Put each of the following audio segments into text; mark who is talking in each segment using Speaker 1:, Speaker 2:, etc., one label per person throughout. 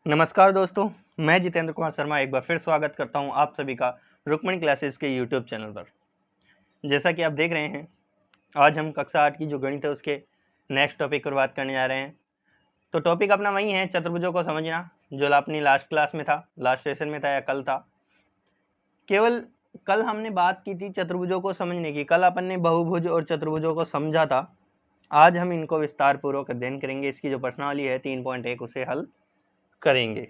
Speaker 1: नमस्कार दोस्तों, मैं जितेंद्र कुमार शर्मा एक बार फिर स्वागत करता हूं आप सभी का रुक्मणी क्लासेस के यूट्यूब चैनल पर। जैसा कि आप देख रहे हैं, आज हम कक्षा 8 की जो गणित है उसके नेक्स्ट टॉपिक पर बात करने जा रहे हैं। तो टॉपिक अपना वही है, चतुर्भुजों को समझना, जो अपनी लास्ट क्लास में था, लास्ट सेशन में था या कल था। केवल कल हमने बात की थी चतुर्भुजों को समझने की, कल अपन ने बहुभुज और चतुर्भुजों को समझा था। आज हम इनको विस्तार पूर्वक अध्ययन करेंगे। इसकी जो प्रश्नावली है 3.1 उसे हल करेंगे।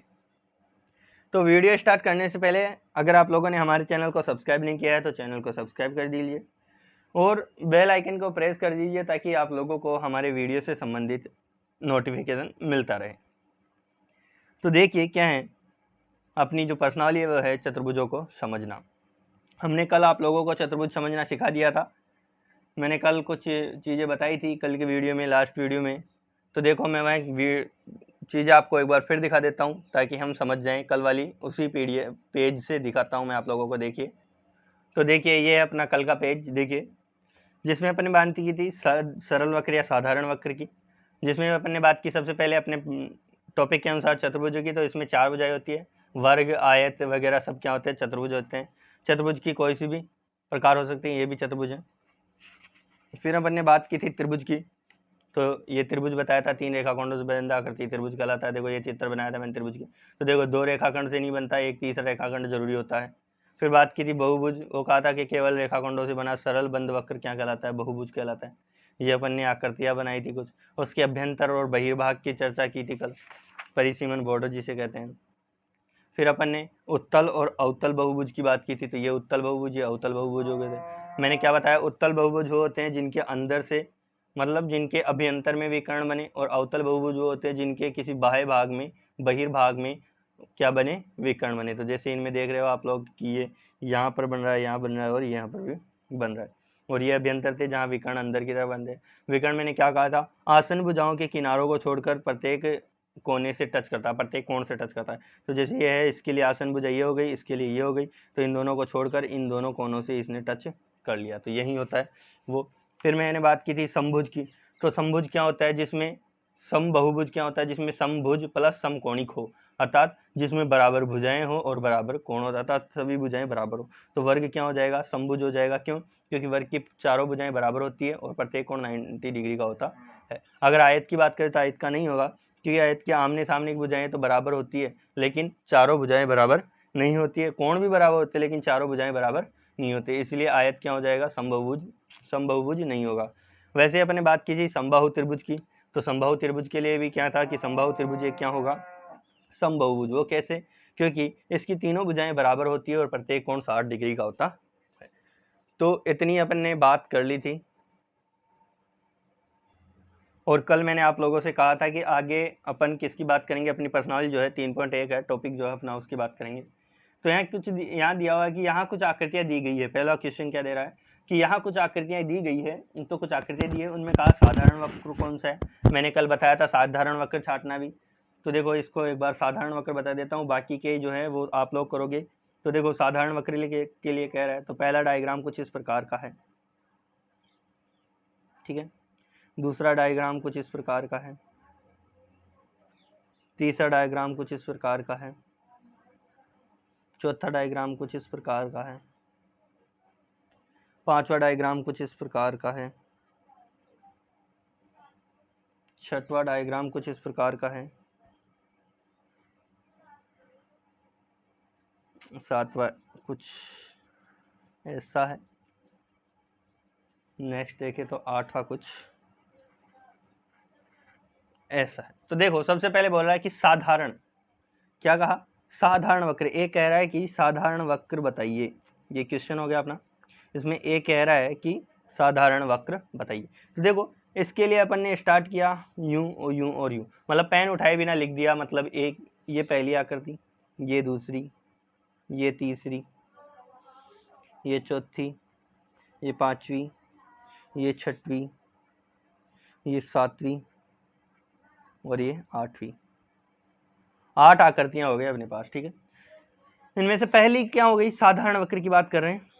Speaker 1: तो वीडियो स्टार्ट करने से पहले अगर आप लोगों ने हमारे चैनल को सब्सक्राइब नहीं किया है तो चैनल को सब्सक्राइब कर दीजिए और बेल आइकन को प्रेस कर दीजिए ताकि आप लोगों को हमारे वीडियो से संबंधित नोटिफिकेशन मिलता रहे। तो देखिए क्या है, अपनी जो प्रश्नावली है वो है चतुर्भुजों को समझना। हमने कल आप लोगों को चतुर्भुज समझना सिखा दिया था। मैंने कल कुछ चीज़ें बताई थी कल के वीडियो में, लास्ट वीडियो में। तो देखो मैं वह चीज़ें आपको एक बार फिर दिखा देता हूँ ताकि हम समझ जाएं। कल वाली उसी पेज से दिखाता हूँ मैं आप लोगों को। देखिए, तो देखिए ये है अपना कल का पेज, देखिए जिसमें अपन ने बात की थी सरल वक्र या साधारण वक्र की, जिसमें अपन ने बात की सबसे पहले अपने टॉपिक के अनुसार चतुर्भुज की। तो इसमें 4 भुजाएं होती है, वर्ग, आयत वगैरह सब क्या होते हैं, चतुर्भुज होते हैं। चतुर्भुज की कोई सी भी प्रकार हो सकती है, ये भी चतुर्भुज है। फिर अपन ने बात की थी त्रिभुज की। तो ये त्रिभुज बताया था, 3 रेखाखंडों से बंधा आकृति त्रिभुज कहलाता है। देखो ये चित्र बनाया था मैंने त्रिभुज की। तो देखो 2 रेखाखंड से नहीं बनता, एक तीसरा रेखाखंड जरूरी होता है। फिर बात की थी बहुभुज, वो कहा था कि केवल रेखाखंडों से बना सरल बंद वक्र क्या कहलाता है, बहुभुज कहलाता है। ये अपन ने आकृतियां बनाई थी कुछ, उसके अभ्यंतर और बहिर्भाग की चर्चा की थी कल, परिसीमन बॉर्डर जिसे कहते हैं। फिर अपन ने उत्तल और अवतल बहुभुज की बात की थी। तो ये उत्तल बहुभुज, ये अवतल बहुभुज हो गए थे। मैंने क्या बताया, उत्तल बहुभुज वो होते हैं जिनके अंदर से, मतलब जिनके अभ्यंतर में विकर्ण बने, और अवतल बहुभुज वो होते हैं जिनके किसी बाह्य भाग में, बहिर्भाग में क्या बने, विकर्ण बने। तो जैसे इनमें देख रहे हो आप लोग कि ये यहाँ पर बन रहा है, यहाँ बन रहा है और यहाँ पर भी बन रहा है। और ये अभ्यंतर थे जहाँ विकर्ण अंदर की तरफ बनते हैं। विकर्ण मैंने क्या कहा था, आसन भुजाओं के किनारों को छोड़कर प्रत्येक कोने से टच करता है, प्रत्येक कोण से टच करता है। तो जैसे ये है, इसके लिए आसन भुजा ये हो गई, इसके लिए ये हो गई, तो इन दोनों को छोड़कर इन दोनों कोनों से इसने टच कर लिया, तो यही होता है वो। फिर मैंने बात की थी समभुज की। तो समभुज क्या होता है, जिसमें समबहुभुज क्या होता है, जिसमें समभुज प्लस समकोणिक हो, अर्थात जिसमें बराबर भुजाएं हो और बराबर कोण हो, अर्थात सभी भुजाएं बराबर हो। तो वर्ग क्या हो जाएगा, समभुज हो जाएगा। क्यों? क्योंकि वर्ग की चारों भुजाएं बराबर होती है और प्रत्येक कोण 90 डिग्री का होता है। अगर आयत की बात करें तो आयत का नहीं होगा, क्योंकि आयत के आमने सामने की भुजाएं तो बराबर होती है लेकिन चारों भुजाएं बराबर नहीं होती है। कोण भी बराबर होते हैं लेकिन चारों भुजाएं बराबर नहीं होती, इसलिए आयत क्या हो जाएगा, समबाहुभुज नहीं होगा। वैसे अपने बात की थी समबाहु त्रिभुज की। तो समबाहु त्रिभुज के लिए भी क्या था कि समबाहु त्रिभुज एक क्या होगा, समबाहुभुज। वो कैसे? क्योंकि इसकी तीनों भुजाएं बराबर होती है और प्रत्येक कोण 60 डिग्री का होता है। तो इतनी अपन ने बात कर ली थी। और कल मैंने आप लोगों से कहा था कि आगे अपन किसकी बात करेंगे, अपनी पर्सनालिटी जो है 3.1 है टॉपिक जो है अपना, उसकी बात करेंगे। तो यहाँ कुछ यहाँ दिया हुआ है कि यहाँ कुछ आकृतियाँ दी गई है। पहला क्वेश्चन क्या दे रहा है कि यहाँ कुछ आकृतियाँ दी गई है, तो कुछ आकृतियाँ दी है, उनमें कहा साधारण वक्र कौन सा है। मैंने कल बताया था साधारण वक्र छाटना भी। तो देखो इसको एक बार साधारण वक्र बता देता हूँ, बाकी के जो है वो आप लोग करोगे। तो देखो साधारण वक्र के लिए कह रहा है, तो पहला डायग्राम कुछ इस प्रकार का है, ठीक है। दूसरा डायग्राम कुछ इस प्रकार का है, तीसरा डायग्राम कुछ इस प्रकार का है, चौथा डायग्राम कुछ इस प्रकार का है, पांचवा डायग्राम कुछ इस प्रकार का है, छठवां डायग्राम कुछ इस प्रकार का है, सातवां कुछ ऐसा है, नेक्स्ट देखें तो आठवां कुछ ऐसा है। तो देखो सबसे पहले बोल रहा है कि साधारण, क्या कहा, साधारण वक्र। एक कह रहा है कि साधारण वक्र बताइए, ये क्वेश्चन हो गया अपना। इसमें एक कह रहा है कि साधारण वक्र बताइए। तो देखो इसके लिए अपन ने स्टार्ट किया यूं और यूं और यूं, मतलब पेन उठाए बिना लिख दिया। मतलब एक ये पहली आकृति, ये दूसरी, ये तीसरी, ये चौथी, ये पांचवी, ये छठवीं, ये सातवीं और ये आठवीं। 8 आकृतियां हो गई अपने पास, ठीक है। इनमें से पहली क्या हो गई, साधारण वक्र की बात कर रहे हैं।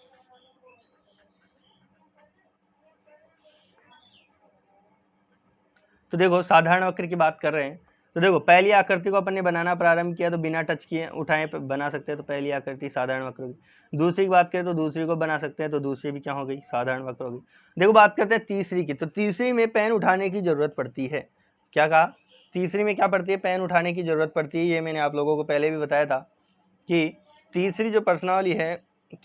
Speaker 1: तो देखो साधारण वक्र की बात कर रहे हैं, तो देखो पहली आकृति को अपन ने बनाना प्रारंभ किया तो बिना टच किए उठाए बना सकते हैं, तो पहली आकृति साधारण वक्र होगी। दूसरी की बात करें तो दूसरी को बना सकते हैं, तो दूसरी भी क्या हो गई, साधारण वक्र होगी। देखो बात करते हैं तीसरी की, तो तीसरी में पेन उठाने की जरूरत पड़ती है। क्या कहा, तीसरी में क्या पड़ती है, पेन उठाने की जरूरत पड़ती है। ये मैंने आप लोगों को पहले भी बताया था कि तीसरी जो प्रश्नावली है,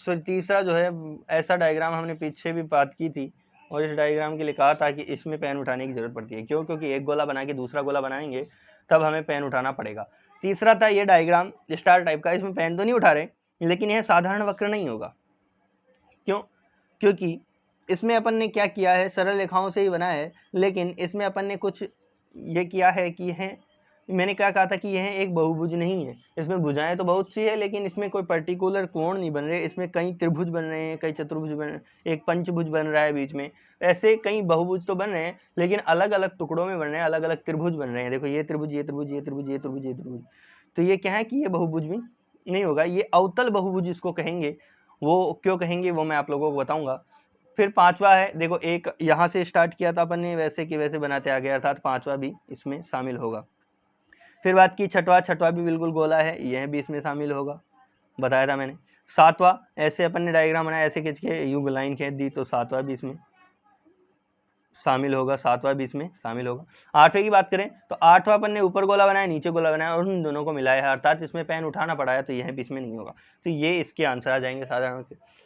Speaker 1: तीसरा जो है ऐसा डायग्राम हमने पीछे भी बात की थी, और इस डायग्राम के लिए कहा था कि इसमें पेन उठाने की जरूरत पड़ती है। क्यों, क्योंकि एक गोला बना के दूसरा गोला बनाएंगे तब हमें पेन उठाना पड़ेगा। तीसरा था ये डायग्राम स्टार टाइप का, इसमें पेन तो नहीं उठा रहे, लेकिन यह साधारण वक्र नहीं होगा। क्यों, क्योंकि इसमें अपन ने क्या किया है, सरल रेखाओं से ही बना है, लेकिन इसमें अपन ने कुछ ये किया है कि यह, मैंने क्या कहा था कि यह एक बहुभुज नहीं है। इसमें भुजाएं तो बहुत सी है, लेकिन इसमें कोई पर्टिकुलर कोण नहीं बन रहे। इसमें कई त्रिभुज बन रहे हैं, कई चतुर्भुज बन रहे हैं, एक पंचभुज बन रहा है बीच में, ऐसे कई बहुभुज तो बन रहे हैं, लेकिन अलग अलग टुकड़ों में बन रहे हैं, अलग अलग त्रिभुज बन रहे हैं। देखो ये त्रिभुज, ये त्रिभुज, ये त्रिभुज, ये त्रिभुज, ये त्रिभुज, तो ये क्या है कि ये बहुभुज भी नहीं होगा, ये अवतल बहुभुज इसको कहेंगे। वो क्यों कहेंगे वो मैं आप लोगों को बताऊंगा। फिर पांचवा है, देखो एक यहाँ से स्टार्ट किया था अपन ने, वैसे कि वैसे बनाते आ गए, अर्थात पांचवा भी इसमें शामिल होगा। फिर बात की छठवा भी बिल्कुल गोला है, यह भी इसमें शामिल होगा, बताया था मैंने। सातवां, ऐसे अपन ने डायग्राम बनाया, ऐसे खींच के युग लाइन खींच दी, तो सातवां भी इसमें शामिल होगा, सातवां भी इसमें शामिल होगा। आठवें की बात करें तो आठवां अपन ने ऊपर गोला बनाया, नीचे गोला बनाया, और उन दोनों को मिलाया है, अर्थात इसमें पेन उठाना पड़ा है, तो यह भी इसमें नहीं होगा। तो ये इसके आंसर आ जाएंगे साधारण।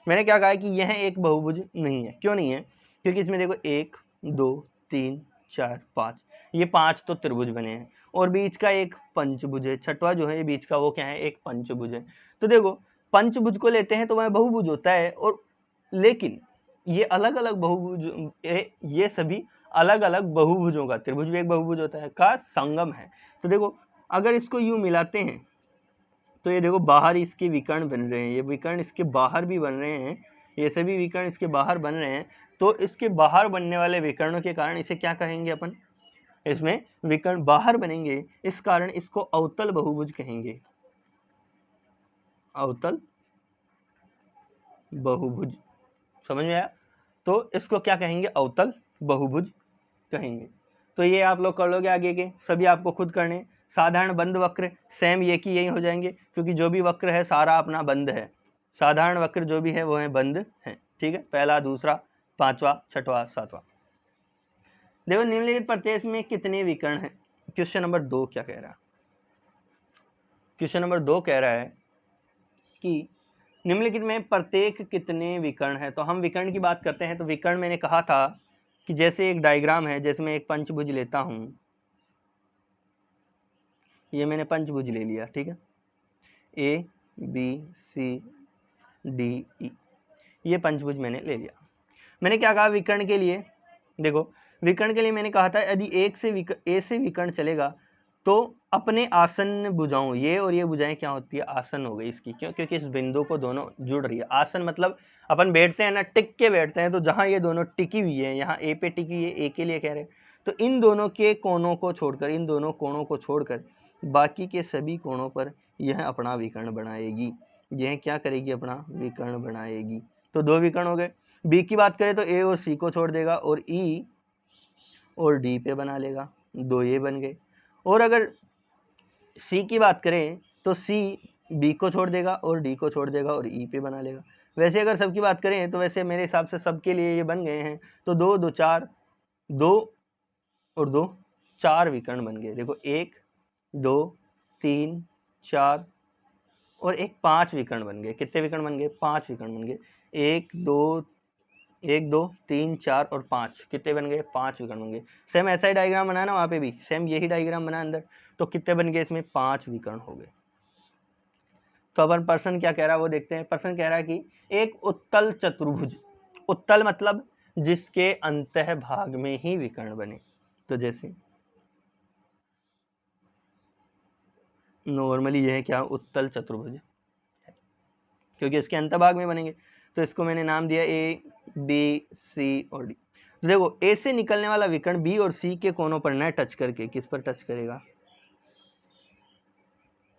Speaker 1: मैंने क्या कहा कि यह एक बहुभुज नहीं है। क्यों नहीं है, क्योंकि इसमें देखो 1 2 3 4 5, ये 5 तो त्रिभुज बने हैं, और बीच का एक पंचभुज है। छठवा जो है ये बीच का, वो क्या है, एक पंचभुज है। तो देखो पंचभुज को लेते हैं तो वह बहुभुज होता है, और लेकिन ये अलग अलग बहुभुज, ये सभी अलग अलग बहुभुजों का, त्रिभुज भी एक बहुभुज होता है, का संगम है। तो देखो अगर इसको यूं मिलाते हैं तो ये देखो बाहर इसके विकर्ण बन रहे हैं, ये विकर्ण इसके बाहर भी बन रहे हैं, ये सभी विकर्ण इसके बाहर बन रहे हैं। तो इसके बाहर बनने वाले विकर्णों के कारण इसे क्या कहेंगे अपन, इसमें विकर्ण बाहर बनेंगे, इस कारण इसको अवतल बहुभुज कहेंगे, अवतल बहुभुज। समझ में आया, तो इसको क्या कहेंगे, अवतल बहुभुज कहेंगे। तो ये आप लोग कर लोगे, आगे के सभी आपको खुद करने। साधारण बंद वक्र सेम ये की यही हो जाएंगे, क्योंकि जो भी वक्र है सारा अपना बंद है। साधारण वक्र जो भी है वो है बंद है, ठीक है। पहला, दूसरा, पांचवा, छठवा, सातवां। देखो निम्नलिखित प्रत्येक में कितने विकर्ण हैं। क्वेश्चन नंबर 2 क्या कह रहा है, क्वेश्चन नंबर 2 कह रहा है कि निम्नलिखित में प्रत्येक कितने विकर्ण है। तो हम विकर्ण की बात करते हैं, तो विकर्ण मैंने कहा था कि जैसे एक डायग्राम है, जैसे मैं एक पंचभुज लेता हूं, ये मैंने पंचभुज ले लिया, ठीक है, A B C D E, ये पंचभुज मैंने ले लिया। मैंने क्या कहा विकर्ण के लिए, देखो विकर्ण के लिए मैंने कहा था यदि ए से विकर्ण चलेगा तो अपने आसन्न भुजाओं, ये और ये भुजाएं क्या होती है, आसन हो गई इसकी। क्यों, क्योंकि इस बिंदु को दोनों जुड़ रही है। आसन मतलब अपन बैठते हैं ना, टिक के बैठते हैं, तो जहां ये दोनों टिकी हुई है, यहाँ ए पे टिकी है, ए के लिए कह रहे हैं, तो इन दोनों के कोणों को छोड़कर, इन दोनों कोणों को छोड़कर बाकी के सभी कोणों पर यह अपना विकर्ण बनाएगी। यह क्या करेगी, अपना विकर्ण बनाएगी। तो 2 विकर्ण हो गए। बी की बात करें तो ए और सी को छोड़ देगा, और ई और डी पे बना लेगा, 2 ये बन गए। और अगर सी की बात करें तो सी बी को छोड़ देगा और डी को छोड़ देगा और ई पे बना लेगा। वैसे अगर सबकी बात करें तो वैसे मेरे हिसाब से सबके लिए ये बन गए हैं। तो 2 2 4, 2 और 2 4 विकर्ण बन गए। देखो 1 2 3 4 और एक 5 विकर्ण बन गए। कितने विकर्ण बन गए, 5 विकर्ण बन गए। 1 2 3 4 और 5, कितने बन गए, 5 विकर्ण बन गए। सेम ऐसा ही डायग्राम बनाया ना, वहाँ पे भी सेम यही डायग्राम बना अंदर, तो कितने बन गए, इसमें 5 विकर्ण हो गए। तो अपन प्रश्न क्या कह रहा है वो देखते हैं। प्रश्न कह रहा है कि एक उत्तल चतुर्भुज, उत्तल मतलब जिसके अंतः भाग में ही विकर्ण बने। तो जैसे नॉर्मली यह क्या, उत्तल चतुर्भुज, क्योंकि इसके अंतभाग में बनेंगे, तो इसको मैंने नाम दिया ए बी सी और डी। तो देखो ए से निकलने वाला विकर्ण बी और सी के कोनों पर न टच करके किस पर टच करेगा,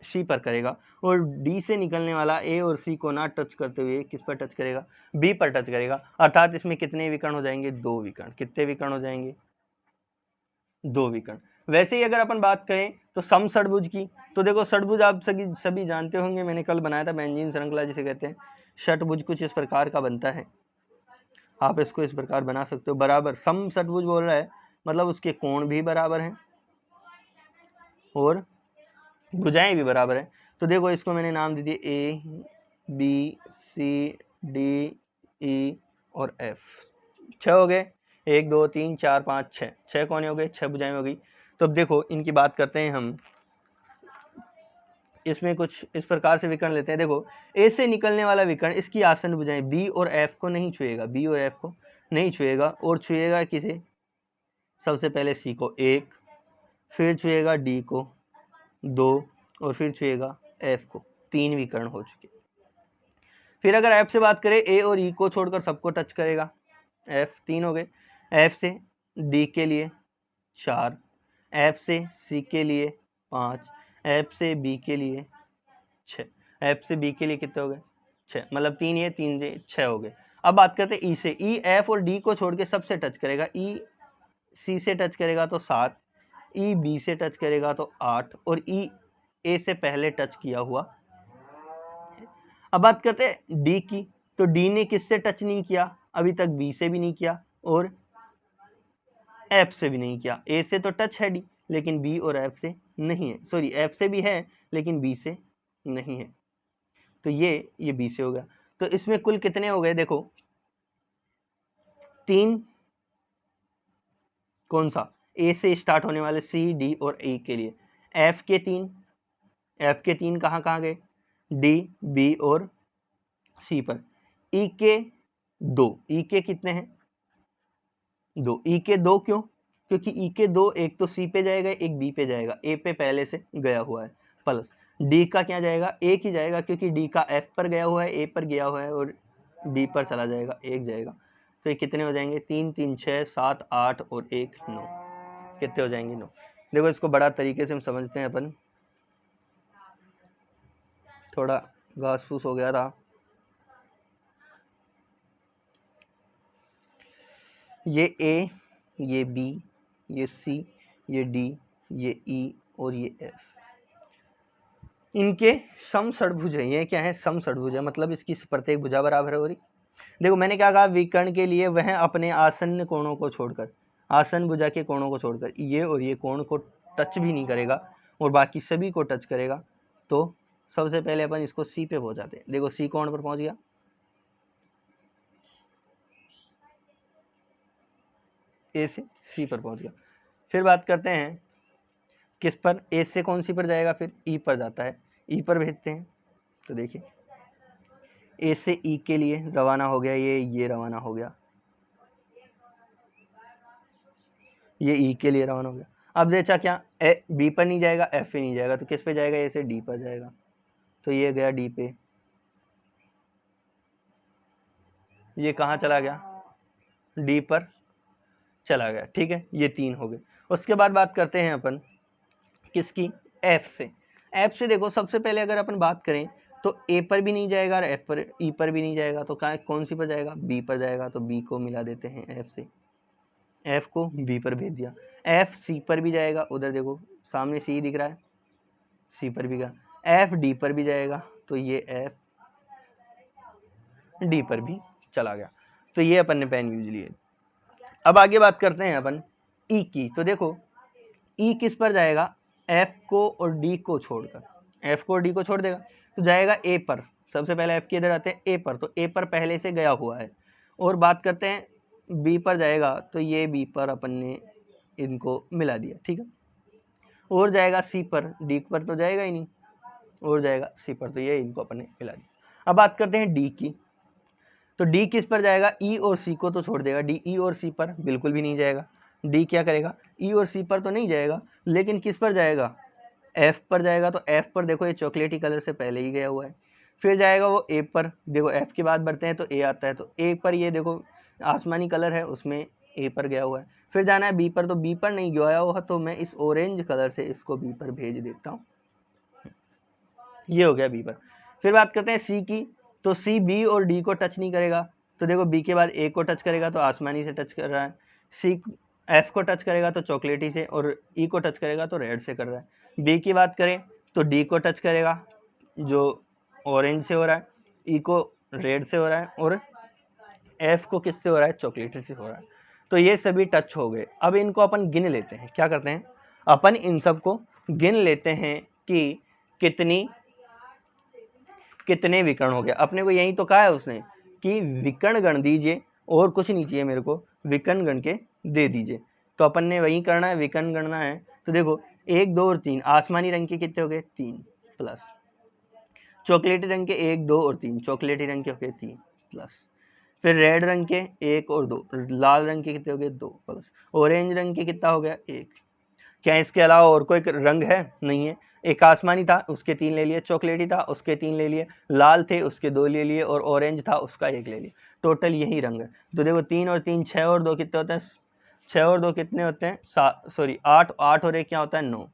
Speaker 1: सी पर करेगा, और डी से निकलने वाला ए और सी को ना टच करते हुए किस पर टच करेगा, बी पर टच करेगा। अर्थात इसमें कितने विकर्ण हो जाएंगे, 2 विकर्ण। कितने विकर्ण हो जाएंगे, 2 विकर्ण। वैसे ही अगर अपन बात करें तो सम षटभुज की, तो देखो षटभुज आप सभी जानते होंगे, मैंने कल बनाया था बेंजीन श्रृंखला जिसे कहते हैं। षटभुज कुछ इस प्रकार का बनता है, आप इसको इस प्रकार बना सकते हो। बराबर सम षटभुज बोल रहा है मतलब उसके कोण भी बराबर हैं और भुजाएं भी बराबर है। तो देखो इसको मैंने नाम दे दिए A B C D E और एफ। 6 हो गए, 1 2 3 4 5 6, 6 कोने हो गए, 6 भुजाएं हो गई। तो अब देखो इनकी बात करते हैं हम, इसमें कुछ इस प्रकार से विकर्ण लेते हैं। देखो ए से निकलने वाला विकर्ण इसकी आसन्न भुजाएं बी और एफ को नहीं छुएगा, बी और एफ को नहीं छुएगा, और छुएगा किसे? सबसे पहले सी को 1, फिर छुएगा डी को 2 और फिर छुएगा एफ को। 3 विकर्ण हो चुके। फिर अगर एफ से बात करें, ए और ई को छोड़कर सबको टच करेगा, एफ 3 हो गए। एफ से डी के लिए 4, एफ से सी के लिए 5, एफ से बी के लिए 6, एफ से बी के लिए कितने हो गए? 6, मतलब 3 ये 3 ये 6 हो गए। अब बात करते हैं ई से। ई एफ और डी को छोड़ के सबसे टच करेगा। ई सी से टच करेगा तो 7, ई बी से टच करेगा तो 8 और ई ए से पहले टच किया हुआ। अब बात करते हैं डी की, तो डी ने किससे टच नहीं किया अभी तक? बी से भी नहीं किया और एफ से भी नहीं किया। ए से तो टच है डी, लेकिन बी और एफ से नहीं है। सॉरी, एफ से भी है लेकिन बी से नहीं है। तो ये बी से हो गया। तो इसमें कुल कितने हो गए? देखो 3, कौन सा? ए से स्टार्ट होने वाले सी डी और ई के लिए। एफ के 3 कहाँ गए? डी बी और सी पर। ई के 2, ई के कितने हैं? 2। ई के 2 क्यों? क्योंकि ई के 2 एक तो सी पे जाएगा, एक बी पे जाएगा, ए पे पहले से गया हुआ है। प्लस डी का क्या जाएगा? एक ही जाएगा, क्योंकि डी का एफ पर गया हुआ है, ए पर गया हुआ है और डी पर चला जाएगा, एक जाएगा। तो ये कितने हो जाएंगे? 3 3 6 7 8 और 1 9। कितने हो जाएंगे? 9। देखो इसको बड़ा तरीके से हम समझते हैं अपन। थोड़ा घास फूस हो गया था। ये ए, ये बी, ये सी, ये डी, ये ई और ये एफ, इनके सम षटभुज है। ये क्या है? सम षटभुज है, मतलब इसकी प्रत्येक भुजा बराबर है। और देखो मैंने क्या कहा? विकर्ण के लिए वह अपने आसन्न कोणों को छोड़कर, आसन्न भुजा के कोणों को छोड़कर ये और ये कोण को टच भी नहीं करेगा और बाकी सभी को टच करेगा। तो सबसे पहले अपन इसको सी पे पहुंचाते हैं। देखो सी कोण पर पहुंच गया, ए से सी पर पहुंच गया। फिर बात करते हैं किस पर? ए से कौन सी पर जाएगा? फिर ई पर जाता है, ई पर भेजते हैं। तो देखिए ए से ई के लिए रवाना हो गया, ये रवाना हो गया, ये ई के लिए रवाना हो गया। अब देखा क्या? ए बी पर नहीं जाएगा, एफ पे नहीं जाएगा, तो किस पे जाएगा? ए से डी पर जाएगा। तो ये गया डी पे, ये कहाँ चला गया? डी पर चला गया। ठीक है, ये 3 हो गए। उसके बाद बात करते हैं अपन किसकी? एफ से। एफ से देखो सबसे पहले अगर अपन बात करें तो ए पर भी नहीं जाएगा और एफ पर, ई पर भी नहीं जाएगा, तो कौन सी पर जाएगा? बी पर जाएगा। तो बी को मिला देते हैं एफ से, एफ को बी पर भेज दिया। एफ सी पर भी जाएगा, उधर देखो सामने सी दिख रहा है, सी पर भी गया। एफ डी पर भी जाएगा, तो ये एफ डी पर भी चला गया। तो ये अपन ने पेन यूज लिए। अब आगे बात करते हैं अपन ई की। तो देखो ई किस पर जाएगा? एफ को और डी को छोड़कर, एफ को और डी को छोड़ देगा तो जाएगा ए पर। सबसे पहले एफ के इधर आते हैं ए पर, तो ए पर पहले से गया हुआ है। और बात करते हैं बी पर जाएगा, तो ये बी पर अपन ने इनको मिला दिया। ठीक है, और जाएगा सी पर, डी पर तो जाएगा ही नहीं, और जाएगा सी पर, तो ये इनको अपन ने मिला दिया। अब बात करते हैं डी की। तो डी किस पर जाएगा? ई और सी को तो छोड़ देगा, डी ई और सी पर बिल्कुल भी नहीं जाएगा। डी क्या करेगा? ई और सी पर तो नहीं जाएगा, लेकिन किस पर जाएगा? एफ पर जाएगा। तो एफ पर देखो ये चॉकलेटी कलर से पहले ही गया हुआ है। फिर जाएगा वो ए पर, देखो एफ के बाद बढ़ते हैं तो ए आता है, तो ए पर ये देखो आसमानी कलर है उसमें ए पर गया हुआ है। फिर जाना है बी पर, तो बी पर नहीं गया हुआ तो मैं इस ऑरेंज कलर से इसको बी पर भेज देता हूँ। ये हो गया बी पर। फिर बात करते हैं सी की। तो सी बी और डी को टच नहीं करेगा, तो देखो बी के बाद ए को टच करेगा तो आसमानी से टच कर रहा है, सी एफ को टच करेगा तो चॉकलेटी से, और ई को टच करेगा तो रेड से कर रहा है। बी की बात करें तो डी को टच करेगा जो ऑरेंज से हो रहा है, ई को रेड से हो रहा है, और एफ को किससे हो रहा है, चॉकलेटी से हो रहा है। तो ये सभी टच हो गए। अब इनको अपन गिन लेते हैं। क्या करते हैं, अपन इन सब को गिन लेते हैं कि कितने विकर्ण हो गए। अपने को यही तो कहा है उसने कि विकर्ण गण दीजिए और कुछ नहीं चाहिए मेरे को, विकर्ण गण के दे दीजिए। तो अपन ने वही करना है, विकर्ण गणना है। तो देखो 1 2 और 3, आसमानी रंग के कितने हो गए 3, प्लस चॉकलेटी रंग के 1 2 और 3, चॉकलेटी रंग के हो गए 3 प्लस, फिर रेड रंग के 1 और 2, लाल रंग के कितने हो गए 2 प्लस, ऑरेंज रंग के कितना हो गया 1। क्या इसके अलावा और कोई रंग है, नहीं है। एक आसमानी था उसके 3 ले लिए, चॉकलेटी था उसके 3 ले लिए, लाल थे उसके 2 ले लिए, और ऑरेंज था उसका 1 ले लिया। टोटल यही रंग है। तो देखो 3 और 3 6 और 2 कितने होते हैं, 6 और 2 कितने होते हैं, 8, 8 और 1 क्या होता है 9,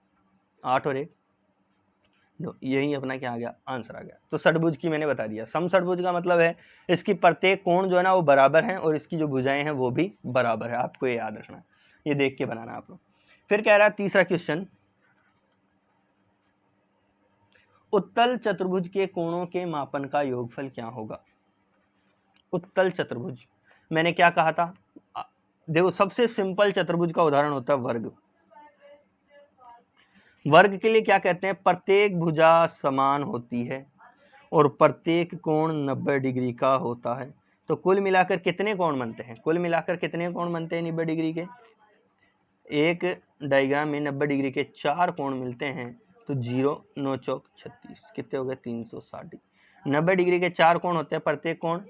Speaker 1: 8 और 1 9, यही अपना क्या आ गया, आंसर आ गया। तो षटभुज की मैंने बता दिया। सम षटभुज का मतलब है इसकी प्रत्येक कोण जो है ना वो बराबर हैं और इसकी जो भुजाएं हैं वो भी बराबर है। आपको ये याद रखना है, ये देख के बनाना आप लोग। फिर कह रहा है तीसरा क्वेश्चन, उत्तल चतुर्भुज के कोणों के मापन का योगफल क्या होगा। उत्तल चतुर्भुज, मैंने क्या कहा था, देखो सबसे सिंपल चतुर्भुज का उदाहरण होता है वर्ग। वर्ग के लिए क्या कहते हैं, प्रत्येक भुजा समान होती है और प्रत्येक कोण 90 डिग्री का होता है। तो कुल मिलाकर कितने कोण बनते हैं, कुल मिलाकर कितने कोण बनते हैं 90 डिग्री के। एक डायग्राम में 90 डिग्री के 4 कोण मिलते हैं। तो 0 9 चौक 36, कितने हो गए 360 डिग्री। 90 डिग्री के 4 कोण होते हैं, प्रत्येक कोण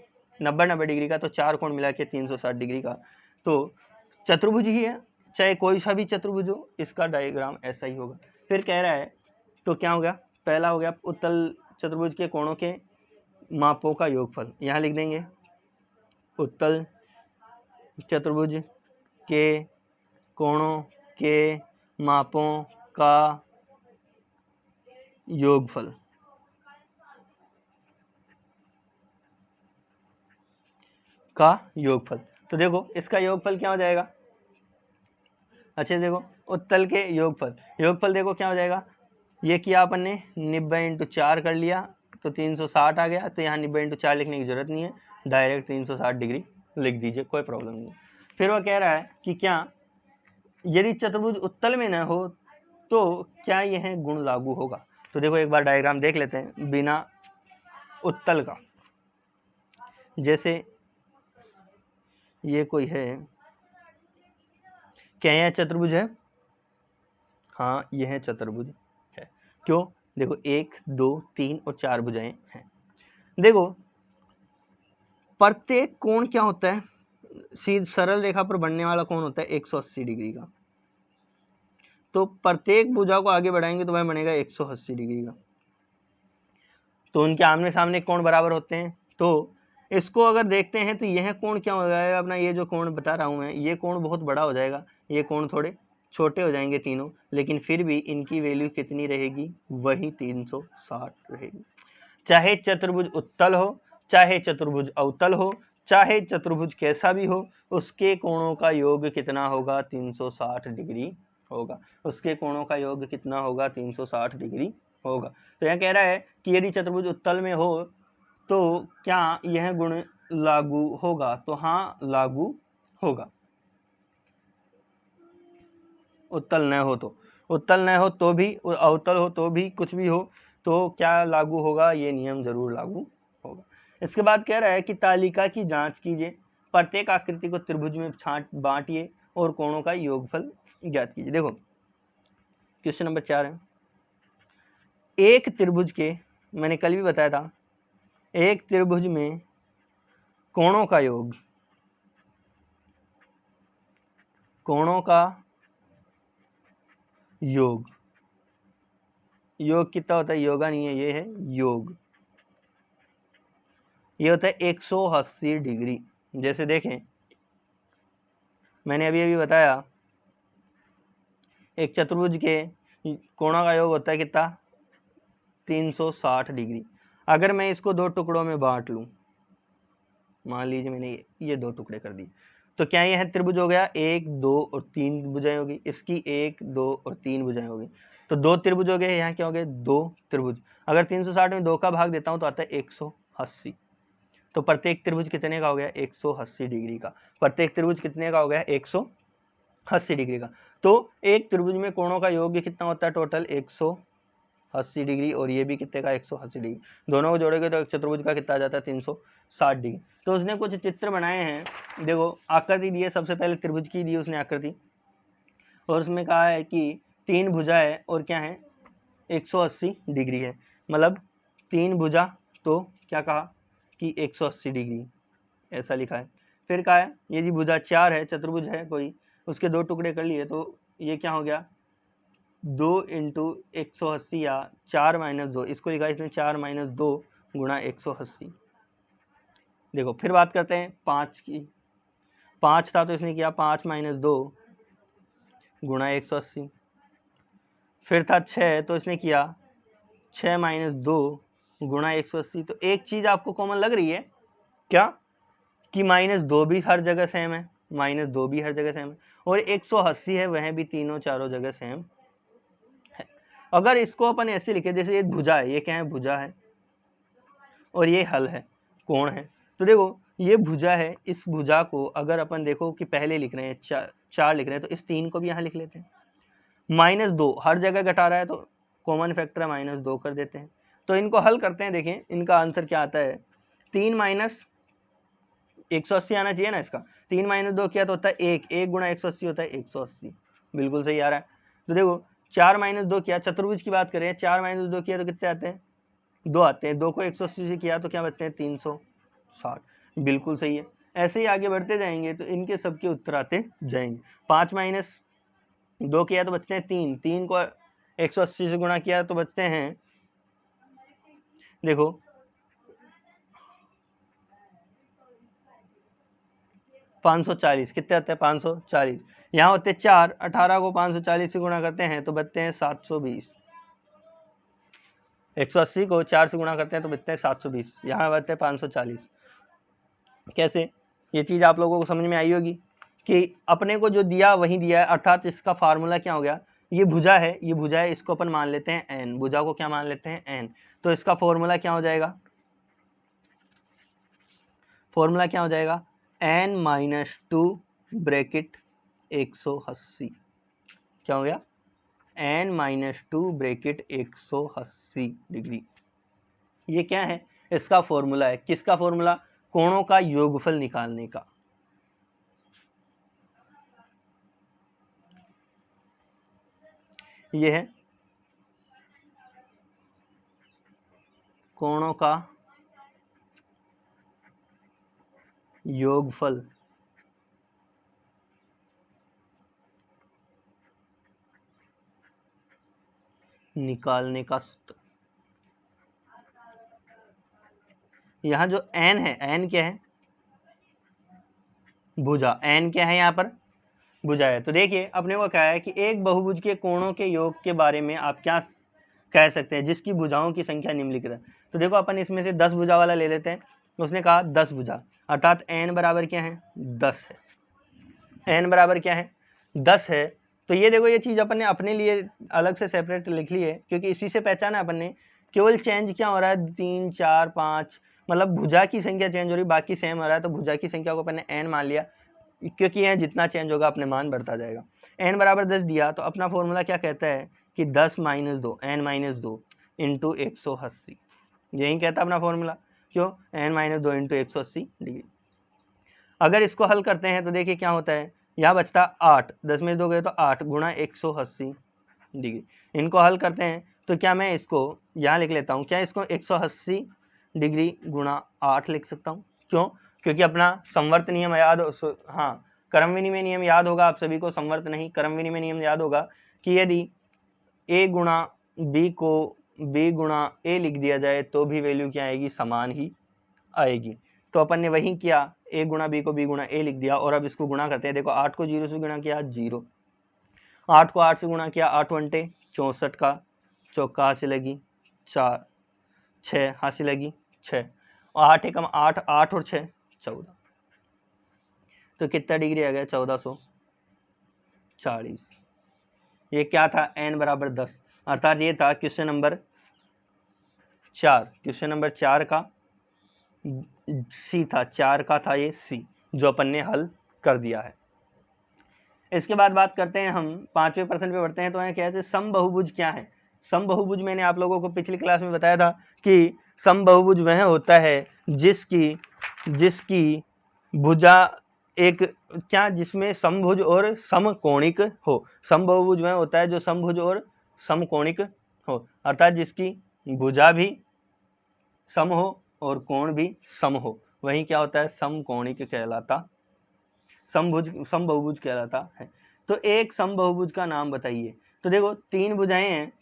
Speaker 1: 90 डिग्री का, तो 4 कोण मिला के 360 डिग्री का। तो चतुर्भुज ही है, चाहे कोई सा भी चतुर्भुज हो, इसका डायग्राम ऐसा ही होगा। फिर कह रहा है तो क्या हो गया, पहला हो गया उत्तल चतुर्भुज के कोणों के मापों का योगफल। यहाँ लिख देंगे उत्तल चतुर्भुज के कोणों के मापों का योगफल। तो देखो इसका योगफल क्या हो जाएगा, अच्छे से देखो, उत्तल के योगफल देखो क्या हो जाएगा। ये किया अपन ने 90 × 4 कर लिया तो 360 आ गया। तो यहाँ 90 × 4 लिखने की जरूरत नहीं है, डायरेक्ट 360 डिग्री लिख दीजिए, कोई प्रॉब्लम नहीं। फिर वह कह रहा है कि क्या यदि चतुर्भुज उत्तल में न हो तो क्या यह गुण लागू होगा। तो देखो एक बार डायग्राम देख लेते हैं बिना उत्तल का। जैसे ये कोई है, क्या यह चतुर्भुज है, हाँ यह चतुर्भुज है। क्यों, देखो 1 2 3 और 4 भुजाएं हैं। देखो प्रत्येक कोण क्या होता है, सीधी सरल रेखा पर बनने वाला कोण होता है 180 डिग्री का। तो प्रत्येक भुजा को आगे बढ़ाएंगे तो वह बनेगा 180 डिग्री का। तो उनके आमने सामने कोण बराबर होते हैं। तो इसको अगर देखते हैं तो यह कोण क्या हो जाएगा अपना, ये जो कोण बता रहा हूं मैं, ये कोण बहुत बड़ा हो जाएगा, ये कोण थोड़े छोटे हो जाएंगे तीनों, लेकिन फिर भी इनकी वैल्यू कितनी रहेगी, वही 360 रहेगी। चाहे चतुर्भुज उत्तल हो, चाहे चतुर्भुज अवतल हो, चाहे चतुर्भुज कैसा भी हो, उसके कोणों का योग कितना होगा, 360 डिग्री होगा। उसके कोणों का योग कितना होगा, 360 डिग्री होगा। तो यह कह रहा है कि यदि चतुर्भुज उत्तल में हो तो क्या यह गुण लागू होगा, तो हाँ लागू होगा। उत्तल न हो तो, उत्तल न हो तो भी, अवतल हो तो भी, कुछ भी हो तो क्या लागू होगा, ये नियम जरूर लागू होगा। इसके बाद कह रहा है कि तालिका की जांच कीजिए, प्रत्येक आकृति को त्रिभुज में बांटिए और कोणों का योगफल ज्ञात कीजिए। देखो क्वेश्चन नंबर 4 है, एक त्रिभुज के, मैंने कल भी बताया था, एक त्रिभुज में कोणों का योग, कोणों का योग, योग कितना होता है, योगा नहीं है, ये है योग, ये होता है 180 डिग्री। जैसे देखें मैंने अभी बताया एक चतुर्भुज के कोणों का योग होता है कितना, 360 डिग्री। अगर मैं इसको 2 टुकड़ों में बांट लूं, मान लीजिए मैंने ये 2 टुकड़े कर दिए, तो क्या यह त्रिभुज हो गया, 1 2 और 3 भुजाएं होगी, इसकी 1 2 और 3 भुजाएं होगी। तो 2 त्रिभुज हो गए, यहाँ क्या हो गए 2 त्रिभुज। अगर 360 में 2 का भाग देता हूँ तो आता है 180। तो प्रत्येक त्रिभुज कितने का हो गया 180 डिग्री का। प्रत्येक त्रिभुज कितने का हो गया 180 डिग्री का। तो एक त्रिभुज में कोणों का योग कितना होता है टोटल 180 डिग्री, और ये भी कितने का 180 डिग्री। दोनों को जोड़ेंगे तो एक चतुर्भुज का कितना आ जाता है 360 डिग्री। तो उसने कुछ चित्र बनाए हैं, देखो आकृति दी है, सबसे पहले त्रिभुज की दी उसने आकृति, और उसमें कहा है कि 3 भुजा है और क्या है 180 डिग्री है, मतलब 3 भुजा, तो क्या कहा कि 180 डिग्री ऐसा लिखा है। फिर कहा है यदि भुजा 4 है, चतुर्भुज है कोई, उसके 2 टुकड़े कर लिए तो ये क्या हो गया 2 × 180 या 4 - 2, इसको लिखा है इसने 4 - 2 गुणा 180। देखो फिर बात करते हैं 5 की। 5 था तो इसने किया 5 - 2 गुणा 180। फिर था 6 तो इसने किया 6 - 2 गुणा 180। तो एक चीज़ आपको कॉमन लग रही है क्या कि -2 भी हर जगह सेम है, -2 भी हर जगह सेम है, और 180 है वह भी तीनों चारों जगह सेम है। अगर इसको अपन ऐसे लिखे जैसे ये भुजा है, ये क्या है भुजा है, और ये हल है कोण है। तो देखो ये भुजा है, इस भुजा को अगर अपन देखो कि पहले लिख रहे हैं 4 लिख रहे हैं, तो इस 3 को भी यहाँ लिख लेते हैं। -2 हर जगह घटा रहा है तो कॉमन फैक्टर -2 कर देते हैं। तो इनको हल करते हैं, देखें इनका आंसर क्या आता है। 3 - 180 आना चाहिए ना इसका। 3 - 2 किया तो होता है 1 गुणा 180 होता है 180, बिल्कुल सही आ रहा है। तो देखो 4 - 2 किया, चतुर्भुज की बात करें, 4 - 2 किया तो कितने आते हैं 2 आते हैं। 2 को 180 से किया तो क्या बचते हैं 360, बिल्कुल सही है। ऐसे ही आगे बढ़ते जाएंगे तो इनके सबके उत्तर आते जाएंगे। 5 - 2 किया तो बचते हैं 3, 3 को 180 से गुणा किया तो बचते हैं, देखो 540, कितने आते हैं 540। यहाँ होते हैं 4, 18 को 540 से गुणा करते हैं तो बचते हैं 720। 180 को 4 से गुणा करते हैं तो बचते हैं 720, यहाँ बचते हैं 540। कैसे, ये चीज़ आप लोगों को समझ में आई होगी कि अपने को जो दिया वही दिया है, अर्थात इसका फार्मूला क्या हो गया, ये भुजा है, ये भुजा है, इसको अपन मान लेते हैं n, भुजा को क्या मान लेते हैं n। तो इसका फॉर्मूला क्या हो जाएगा, फॉर्मूला क्या हो जाएगा n - 2 ब्रैकेट 180, क्या हो गया n - 2 ब्रैकेट 180 डिग्री। ये क्या है, इसका फॉर्मूला है, किसका फॉर्मूला, कोणों का योगफल निकालने का। ये है कोणों का योगफल निकालने का सूत्र। यहाँ जो n है, n क्या है भुजा, n क्या है यहाँ पर भुजा है। तो देखिए अपने को क्या है कि एक बहुभुज के कोणों के योग के बारे में आप क्या कह सकते हैं जिसकी भुजाओं की संख्या निम्नलिखित है। तो देखो अपन इसमें से 10 भुजा वाला ले लेते हैं। उसने कहा 10 भुजा, अर्थात n बराबर क्या है 10 है, n बराबर क्या है 10 है। तो ये देखो ये चीज़ अपन ने अपने लिए अलग से सेपरेट लिख ली है, क्योंकि इसी से पहचाना अपन ने। केवल चेंज क्या हो रहा है 3 4 5, मतलब भुजा की संख्या चेंज हो रही, बाकी सेम हो रहा है। तो भुजा की संख्या को अपन ने n मान लिया, क्योंकि यह जितना चेंज होगा अपने मान बढ़ता जाएगा। n बराबर 10 दिया तो अपना फॉर्मूला क्या कहता है कि 10 - 2 n - 2 इंटू 180, यही कहता है अपना फॉर्मूला। क्यों n - 2 इंटू 180 डिग्री। अगर इसको हल करते हैं तो देखिए क्या होता है, यहाँ बचता 8, 10 में 2 गए तो 8 गुणा 180 डिग्री। इनको हल करते हैं तो क्या मैं इसको यहाँ लिख लेता हूँ, क्या इसको 180 डिग्री गुणा 8 लिख सकता हूँ। क्यों, क्योंकि अपना संवर्त नियम याद हो, हाँ क्रम विनिमय नियम याद होगा आप सभी को, संवर्त नहीं क्रम विनिमय नियम याद होगा कि यदि a गुणा b को b गुणा a लिख दिया जाए तो भी वैल्यू क्या आएगी समान ही आएगी। तो अपन ने वही किया, a गुणा b को b गुणा a लिख दिया, और अब इसको गुणा करते हैं। देखो 8 को 0 से गुणा किया 0, 8 को 8 से गुणा किया 8 वंटे 64 का, चौका हाथ से लगी 4, 6 हाथ से लगी 6, और 8 एकम 8, 8 और 6 14, तो कितना डिग्री आ गया 1440। ये क्या था n बराबर 10। अर्थात ये था क्वेश्चन नंबर 4। क्वेश्चन नंबर 4 का सी था, 4 का था ये सी, जो अपन ने हल कर दिया है। इसके बाद बात करते हैं हम 5वें प्रश्न पे बढ़ते हैं। तो यहाँ क्या है, समबहुभुज क्या है। समबहुभुज मैंने आप लोगों को पिछली क्लास में बताया था कि समबहुभुज वह होता है जिसकी भुजा एक क्या, जिसमें समभुज और समकोणिक हो। समबहुभुज वह होता है जो समभुज और समकोणिक हो, अर्थात जिसकी भुजा भी सम हो और कोण भी सम हो, वही क्या होता है, समकोणिक कहलाता, समबहुभुज कहलाता है। तो एक समबहुभुज का नाम बताइए। तो देखो 3 भुजाएं हैं,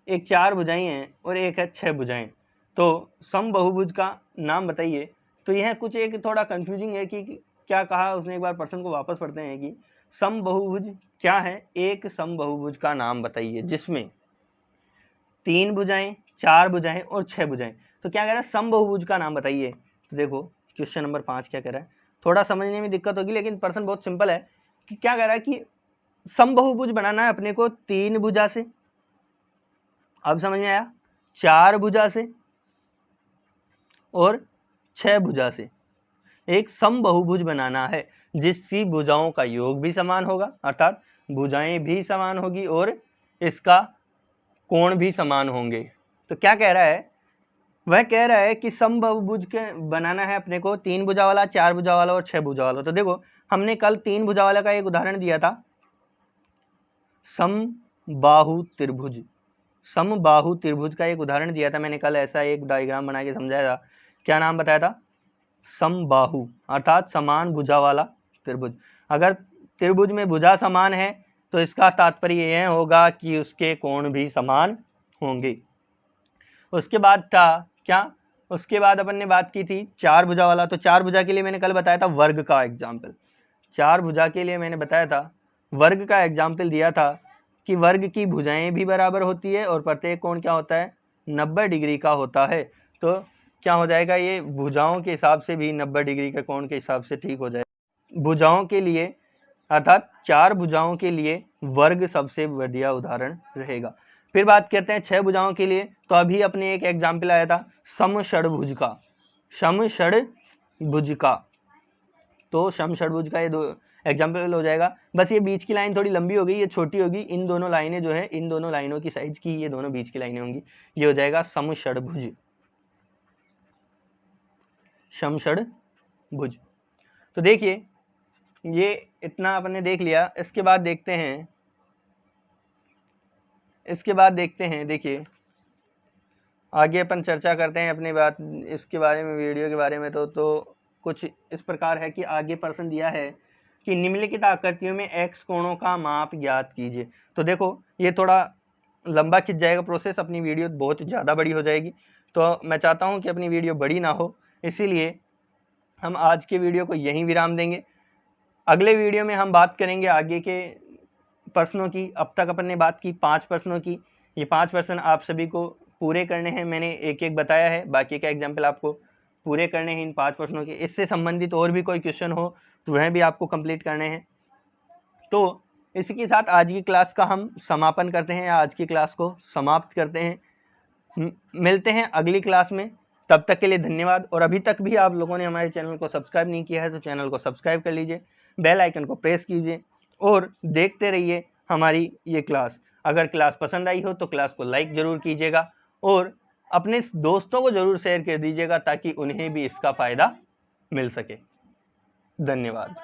Speaker 1: एक 4 भुजाएं हैं और एक है 6 भुजाएं। तो समबहुभुज का नाम बताइए। तो यह कुछ एक थोड़ा कंफ्यूजिंग है कि क्या कहा उसने, एक बार प्रश्न को वापस पढ़ते हैं कि समबहुभुज क्या है। एक समबहुभुज का नाम बताइए जिसमें 3 भुजाएं, 4 भुजाएं और 6 भुजाएं। तो क्या कह रहा है, समबहुभुज का नाम बताइए। तो देखो क्वेश्चन नंबर 5 क्या कह रहा है, थोड़ा समझने में दिक्कत होगी लेकिन प्रश्न बहुत सिंपल है कि क्या कह रहा है कि समबहुभुज बनाना है अपने को 3 भुजा से, अब समझ में आया, 4 भुजा से और 6 भुजा से एक समबहुभुज बनाना है जिसकी भुजाओं का योग भी समान होगा, अर्थात भुजाएं भी समान होगी और इसका कोण भी समान होंगे। तो क्या कह रहा है, वह कह रहा है कि समबहुभुज के बनाना है अपने को 3 भुजा वाला, 4 भुजा वाला और 6 भुजा वाला। तो देखो हमने कल 3 भुजा वाला का एक उदाहरण दिया था, समबाहु त्रिभुज। समबाहु त्रिभुज का एक उदाहरण दिया था मैंने कल, ऐसा एक डायग्राम बना के समझाया था। क्या नाम बताया था, समबाहु, अर्थात समान भुजा वाला त्रिभुज। अगर त्रिभुज में भुजा समान है तो इसका तात्पर्य यह होगा कि उसके कोण भी समान होंगे। उसके बाद था क्या, उसके बाद अपन ने बात की थी 4 भुजा वाला। तो 4 भुजा के लिए मैंने कल बताया था वर्ग का एग्जाम्पल। 4 भुजा के लिए मैंने बताया था, वर्ग का एग्जाम्पल दिया था कि वर्ग की भुजाएं भी बराबर होती है और प्रत्येक कोण क्या होता है, 90 डिग्री का होता है। तो क्या हो जाएगा, ये भुजाओं के हिसाब से भी 90 डिग्री के कोण के हिसाब से ठीक हो जाएगा। भुजाओं के लिए अर्थात 4 भुजाओं के लिए वर्ग सबसे बढ़िया उदाहरण रहेगा। फिर बात करते हैं 6 भुजाओं के लिए। तो अभी अपने एक एग्जाम्पल आया था समषडभुज का, समषडभुज का। तो समषडभुज का ये 2 एग्जाम्पल हो जाएगा। बस ये बीच की लाइन थोड़ी लंबी हो गई, ये छोटी होगी। इन दोनों लाइनें जो है, इन दोनों लाइनों की साइज की ये दोनों बीच की लाइनें होंगी, ये हो जाएगा समषडभुज, समषडभुज। तो देखिए ये इतना अपने देख लिया। इसके बाद देखते हैं, देखिए आगे अपन चर्चा करते हैं अपनी बात इसके बारे में, वीडियो के बारे में। तो कुछ इस प्रकार है कि आगे प्रश्न दिया है कि निम्नलिखित आकृतियों में x कोणों का माप ज्ञात कीजिए। तो देखो ये थोड़ा लंबा खिंच जाएगा प्रोसेस, अपनी वीडियो बहुत ज़्यादा बड़ी हो जाएगी। तो मैं चाहता हूँ कि अपनी वीडियो बड़ी ना हो, इसीलिए हम आज के वीडियो को यहीं विराम देंगे। अगले वीडियो में हम बात करेंगे आगे के प्रश्नों की। अब तक अपन ने बात की 5 प्रश्नों की। ये 5 प्रश्न आप सभी को पूरे करने हैं, मैंने एक एक बताया है, बाकी का एग्जाम्पल आपको पूरे करने हैं इन 5 प्रश्नों के। इससे संबंधित और भी कोई क्वेश्चन हो तो वह भी आपको कंप्लीट करने हैं। तो इसी के साथ आज की क्लास का हम समापन करते हैं, आज की क्लास को समाप्त करते हैं। मिलते हैं अगली क्लास में, तब तक के लिए धन्यवाद। और अभी तक भी आप लोगों ने हमारे चैनल को सब्सक्राइब नहीं किया है तो चैनल को सब्सक्राइब कर लीजिए, बेल आइकन को प्रेस कीजिए और देखते रहिए हमारी ये क्लास। अगर क्लास पसंद आई हो तो क्लास को लाइक ज़रूर कीजिएगा और अपने दोस्तों को ज़रूर शेयर कर दीजिएगा ताकि उन्हें भी इसका फ़ायदा मिल सके। धन्यवाद।